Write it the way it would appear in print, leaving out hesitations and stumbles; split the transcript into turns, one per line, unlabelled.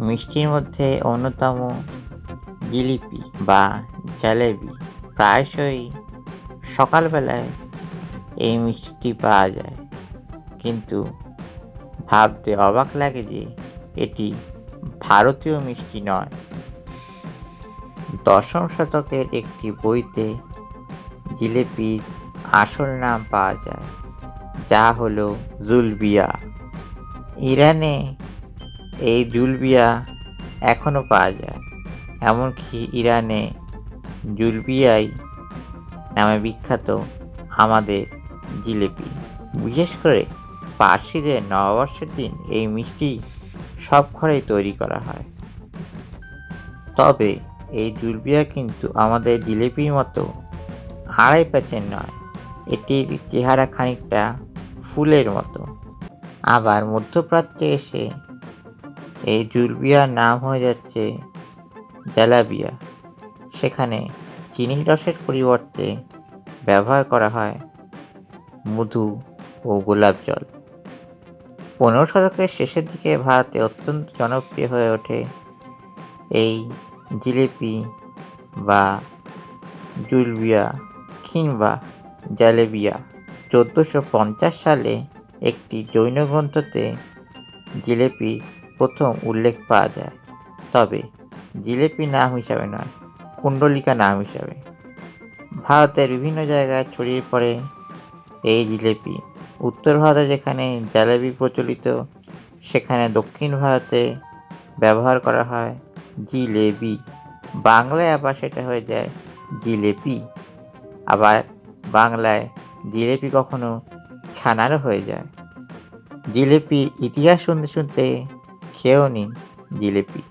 মিষ্টির মধ্যে অন্যতম জিলিপি বা জালেবি। প্রায়শই সকালবেলায় এই মিষ্টিটি পাওয়া যায়, কিন্তু ভাবতে অবাক লাগে যে এটি ভারতীয় মিষ্টি নয়। দশম শতকের একটি বইতে জিলিপির আসল নাম পাওয়া যায়, যা হলো জুলবিয়া। ইরানে এই জুলবিয়া এখনও পাওয়া যায়। এমনকি ইরানে জুলবিয়াই নামে বিখ্যাত আমাদের জিলিপি। বিশেষ করে পার্সিদের নববর্ষের দিন এই মিষ্টি সব ঘরেই তৈরি করা হয়। তবে এই জুলবিয়া কিন্তু আমাদের জিলিপির মতো আড়াই প্যাচের নয়, এটির চেহারা খানিকটা ফুলের মতো। আবার মধ্যপ্রাচ্যে এসে এই জুলবিয়ার নাম হয়ে যাচ্ছে জালাবিয়া। সেখানে চিনির রসের পরিবর্তে ব্যবহার করা হয় মধু ও গোলাপ জল। 15 শতকের শেষের দিকে ভারতে অত্যন্ত জনপ্রিয় হয়ে ওঠে এই জিলিপি বা জুলবিয়া কিংবা জালেবিয়া। 1450 সালে একটি জৈন গ্রন্থতে জিলিপির প্রথম উল্লেখ পাওয়া যায়, তবে জিলিপি নাম হিসাবে নয়, কুণ্ডলিকা নাম হিসাবে। ভারতের বিভিন্ন জায়গায় ছড়িয়ে পড়ে এই জিলিপি। উত্তর ভারতে যেখানে জালেবি প্রচলিত, সেখানে দক্ষিণ ভারতে ব্যবহার করা হয় জিলেবি। বাংলায় আবার সেটা হয়ে যায় জিলেপি। আবার বাংলায় জিলিপি কখনো ছানারও হয়ে যায়। জিলিপির ইতিহাস শুনতে শুনতে খেয়েও নিন জিলিপি।